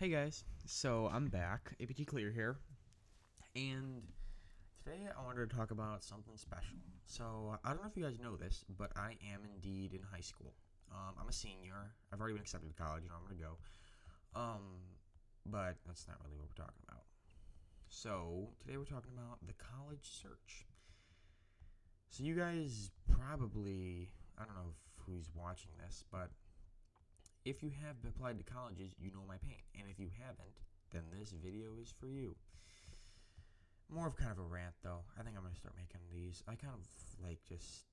Hey guys, so I'm back, aptclear here, and today I wanted to talk about something special. So I don't know if you guys know this, but I am indeed in high school. I'm a senior. I've already been accepted to college. I'm gonna go. But that's not really what we're talking about. So today we're talking about the college search. So you guys probably, I don't know who's watching this, but if you have applied to colleges, you know my pain. And if you haven't, then this video is for you. More of kind of a rant, though. I think I'm going to start making these. I kind of like just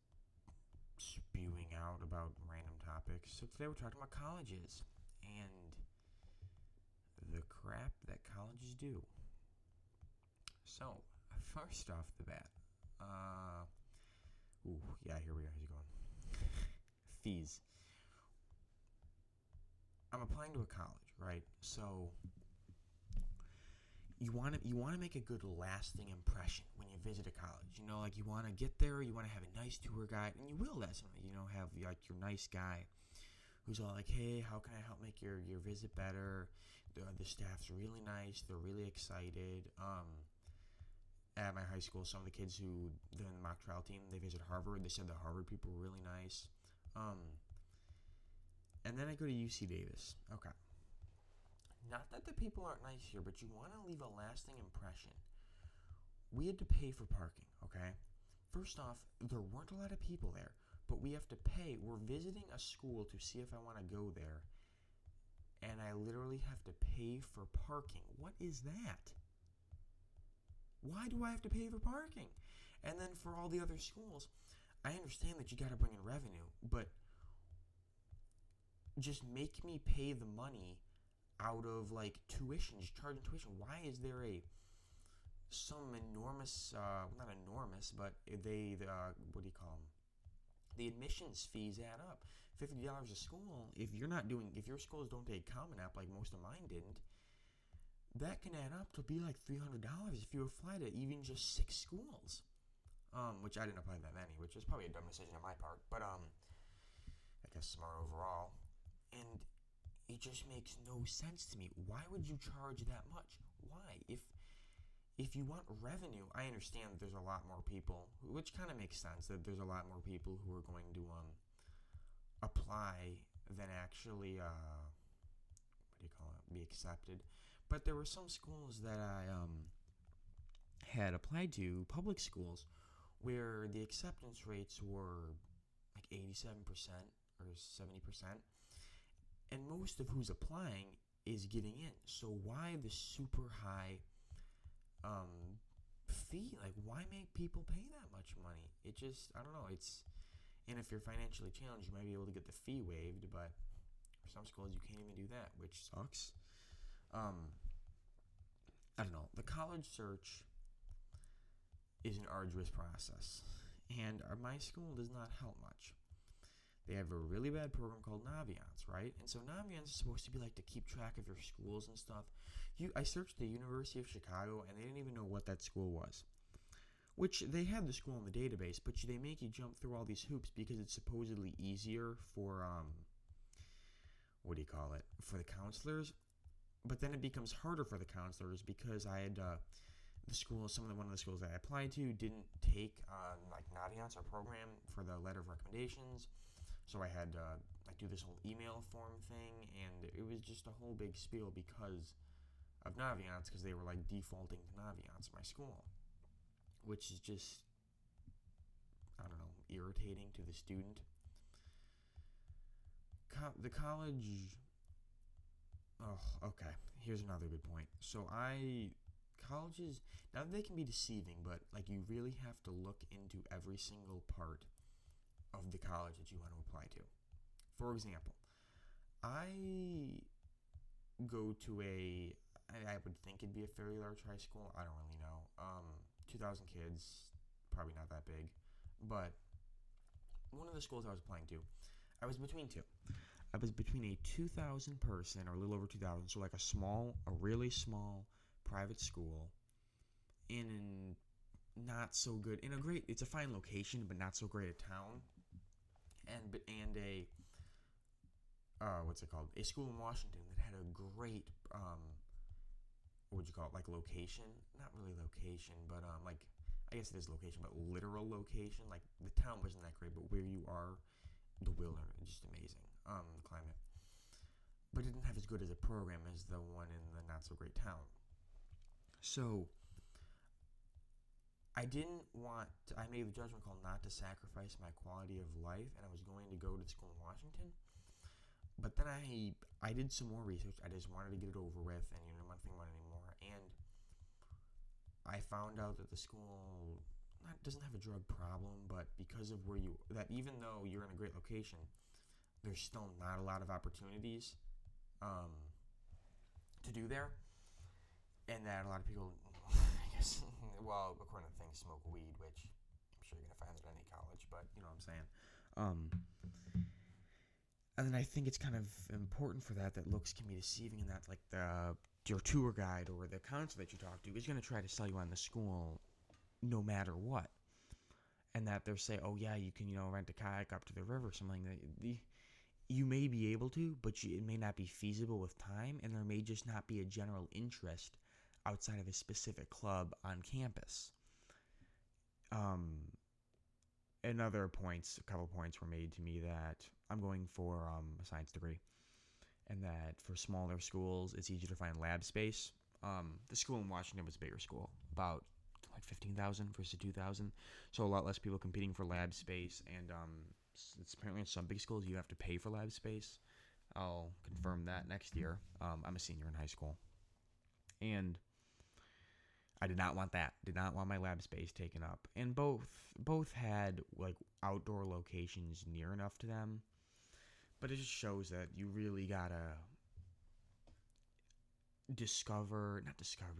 spewing out about random topics. So today we're talking about colleges and the crap that colleges do. So, first off the bat, here we are. How's it going? Fees. I'm applying to a college, right? So you want to make a good lasting impression when you visit a college. You know, like you want to get there, you want to have a nice tour guide, and you will definitely, have like your nice guy who's all like, hey, how can I help make your visit better? The staff's really nice, they're really excited. At my high school, some of the kids who they're in the mock trial team, they visit Harvard. They said the Harvard people were really nice. And then I go to UC Davis. Okay. Not that the people aren't nice here, but you want to leave a lasting impression. We had to pay for parking, okay? First off, there weren't a lot of people there, but we have to pay. We're visiting a school to see if I want to go there, and I literally have to pay for parking. What is that? Why do I have to pay for parking? And then for all the other schools, I understand that you got to bring in revenue, but just make me pay the money out of like tuition, just charging tuition. Why is there some enormous, not enormous, but what do you call them? The admissions fees add up. $50 a school. If your schools don't take Common App like most of mine didn't, that can add up to be like $300 if you apply to even just 6 schools. Which I didn't apply to that many, which is probably a dumb decision on my part, but I guess smart overall. And it just makes no sense to me. Why would you charge that much? Why? If you want revenue, I understand that there's a lot more people, which kind of makes sense, that there's a lot more people who are going to apply than actually, be accepted. But there were some schools that I had applied to, public schools, where the acceptance rates were like 87% or 70%. And most of who's applying is getting in. So why the super high fee? Like, why make people pay that much money? It just, I don't know. And if you're financially challenged, you might be able to get the fee waived, but for some schools you can't even do that, which sucks. I don't know. The college search is an arduous process, and my school does not help much. They have a really bad program called Naviance, right? And so Naviance is supposed to be like to keep track of your schools and stuff. I searched the University of Chicago, and they didn't even know what that school was. Which, they had the school in the database, but they make you jump through all these hoops because it's supposedly easier for, for the counselors. But then it becomes harder for the counselors because I had, one of the schools that I applied to didn't take, Naviance, our program, for the letter of recommendations. So I had to do this whole email form thing, and it was just a whole big spiel because of Naviance, because they were like defaulting to Naviance, my school, which is just, I don't know, irritating to the student. The college. Oh, okay. Here's another good point. So colleges, now they can be deceiving, but like you really have to look into every single part of the college that you want to apply to. For example, I go to I would think it'd be a fairly large high school. I don't really know. 2,000 kids, probably not that big. But one of the schools I was applying to, I was between two. I was between a 2,000 person, or a little over 2,000, so like a really small private school in not so good, it's a fine location, but not so great a town, and a a school in Washington that had a great what would you call it, like location? Not really location, but like I guess it is location, but literal location. Like the town wasn't that great, but where you are, the wilderness, just amazing. Climate, but it didn't have as good as a program as the one in the not so great town. So I didn't want to, I made the judgment call not to sacrifice my quality of life, and I was going to go to the school in Washington. But then I did some more research. I just wanted to get it over with, and I didn't think about it anymore. And I found out that the school doesn't have a drug problem, but because of that even though you're in a great location, there's still not a lot of opportunities to do there, and that a lot of people, I guess, well, according to things, smoke weed, which I'm sure you're gonna find that at any college, but you know what I'm saying. And then I think it's kind of important for that looks can be deceiving, and that like your tour guide or the counselor that you talk to is gonna try to sell you on the school, no matter what, and that they'll say, oh yeah, you can rent a kayak up to the river or something like that. You may be able to, but it may not be feasible with time, and there may just not be a general interest outside of a specific club on campus. And a couple points were made to me that I'm going for a science degree, and that for smaller schools, it's easier to find lab space. The school in Washington was a bigger school, about like 15,000 versus 2,000, so a lot less people competing for lab space, and it's apparently in some big schools you have to pay for lab space. I'll confirm that next year. I'm a senior in high school, and I did not want that. Did not want my lab space taken up. And both had like outdoor locations near enough to them, but it just shows that you really gotta but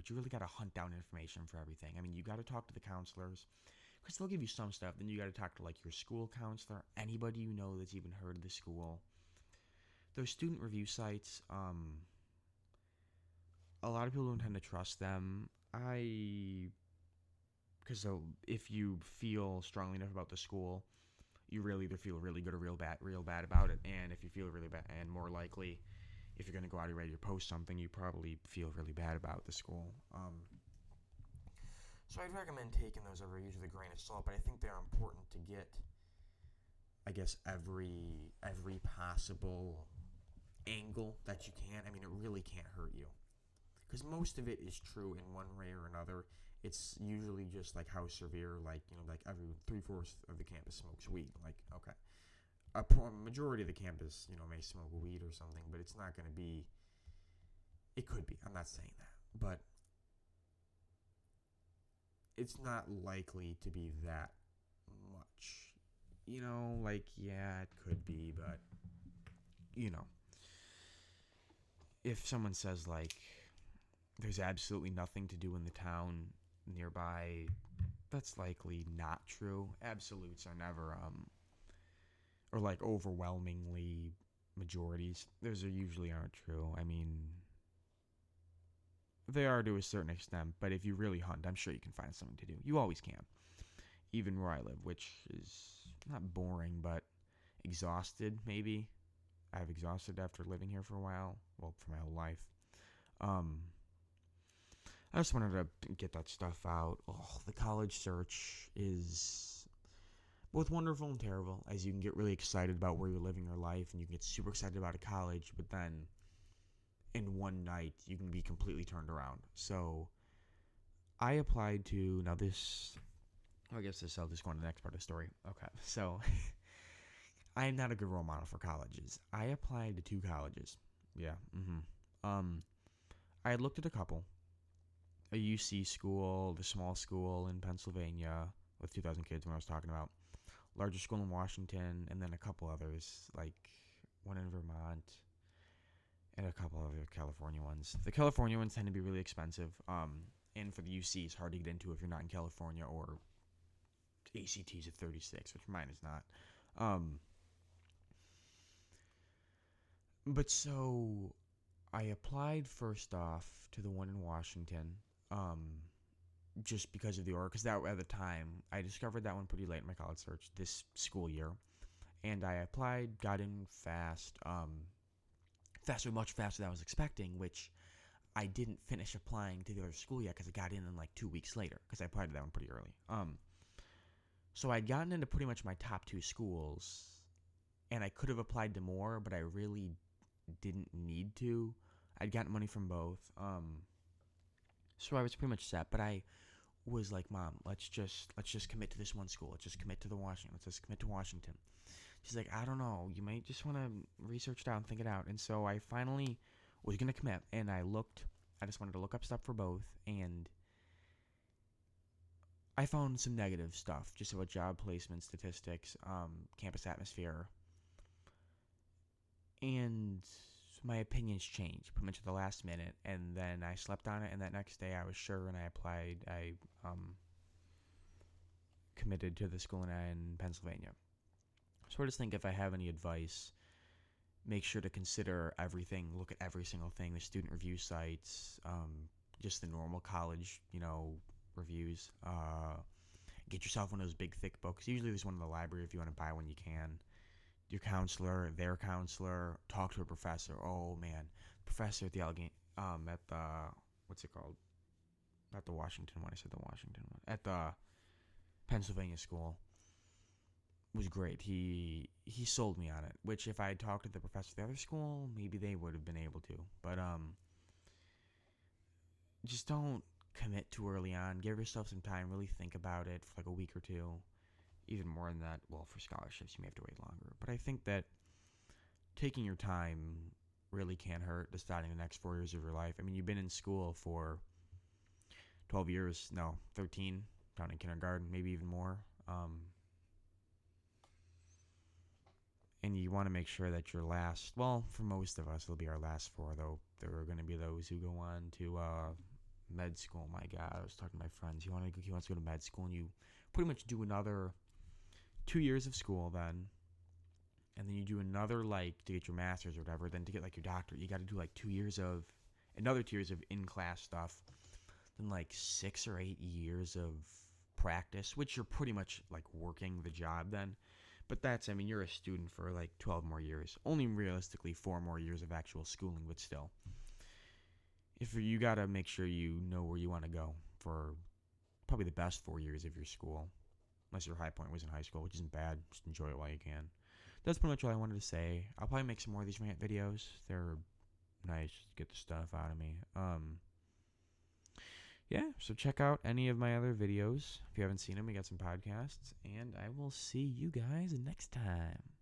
you really gotta hunt down information for everything. I mean, you gotta talk to the counselors, because they'll give you some stuff. Then you gotta talk to like your school counselor, anybody you know that's even heard of the school. Those student review sites, a lot of people don't tend to trust them. Because if you feel strongly enough about the school, you really either feel really good or real bad about it. And if you feel really bad, and more likely, if you're going to go out and ready to post something, you probably feel really bad about the school. So I'd recommend taking those reviews with a grain of salt, but I think they're important to get, I guess, every possible angle that you can. I mean, it really can't hurt you, because most of it is true in one way or another. It's usually just like how severe, like every 3/4 of the campus smokes weed. Like, okay, a majority of the campus, may smoke weed or something, but it's not going to be. It could be. I'm not saying that, but it's not likely to be that much. Yeah, it could be, but if someone says like there's absolutely nothing to do in the town nearby, that's likely not true. Absolutes are never or like overwhelmingly majorities. Those usually aren't true. I mean, they are to a certain extent, but if you really hunt, I'm sure you can find something to do. You always can. Even where I live, which is not boring, but exhausted maybe. I've exhausted after living here for a while. Well, for my whole life. I just wanted to get that stuff out. Oh, the college search is both wonderful and terrible, as you can get really excited about where you're living your life, and you can get super excited about a college, but then in one night you can be completely turned around. So I applied to, I'll just go on to the next part of the story. Okay, so I am not a good role model for colleges. I applied to 2 colleges. Yeah, I had looked at a couple. A UC school, the small school in Pennsylvania with 2,000 kids when I was talking about, larger school in Washington, and then a couple others, like one in Vermont and a couple other California ones. The California ones tend to be really expensive, and for the UC, it's hard to get into if you're not in California, or ACT's at 36, which mine is not. But so I applied first off to the one in Washington, just because of the order, because that at the time I discovered that one pretty late in my college search this school year, and I applied, got in fast. much faster than I was expecting, which I didn't finish applying to the other school yet because I got in like 2 weeks later because I applied to that one pretty early. So I'd gotten into pretty much my top 2 schools, and I could have applied to more, but I really didn't need to. I'd gotten money from both. So I was pretty much set, but I was like, Mom, let's just commit to this one school. Let's just commit to Let's just commit to Washington. She's like, I don't know. You might just want to research it out and think it out. And so I finally was going to commit, and I just wanted to look up stuff for both, and I found some negative stuff just about job placement statistics, campus atmosphere, and my opinions changed pretty much at the last minute. And then I slept on it, and that next day I was sure, and I applied. I committed to the school in Pennsylvania. So I just think if I have any advice, make sure to consider everything. Look at every single thing: the student review sites, just the normal college, reviews. Get yourself one of those big, thick books. Usually there's one in the library. If you want to buy one, you can. Your counselor, their counselor, talk to a professor. Oh man, professor at the at the what's it called? Not the Washington one. I said the Washington one. At the Pennsylvania school was great. He sold me on it. Which if I had talked to the professor at the other school, maybe they would have been able to. But just don't commit too early on. Give yourself some time. Really think about it for like a week or two. Even more than that. Well, for scholarships, you may have to wait longer. But I think that taking your time really can't hurt deciding the next 4 years of your life. I mean, you've been in school for 12 years. No, 13. Down in kindergarten, maybe even more. And you want to make sure that your last, well, for most of us, it'll be our last 4, though. There are going to be those who go on to med school. My God, I was talking to my friends. He wants to go to med school, and you pretty much do another 2 years of school then, and then you do another, like, to get your master's or whatever, then to get, like, your doctorate, you got to do, like, another 2 years of in-class stuff, then, like, 6 or 8 years of practice, which you're pretty much, like, working the job then. But you're a student for, like, 12 more years. Only realistically 4 more years of actual schooling, but still. You got to make sure you know where you want to go for probably the best 4 years of your school. Unless your high point was in high school, which isn't bad. Just enjoy it while you can. That's pretty much all I wanted to say. I'll probably make some more of these rant videos. They're nice to get the stuff out of me. Yeah, so check out any of my other videos. If you haven't seen them, we got some podcasts. And I will see you guys next time.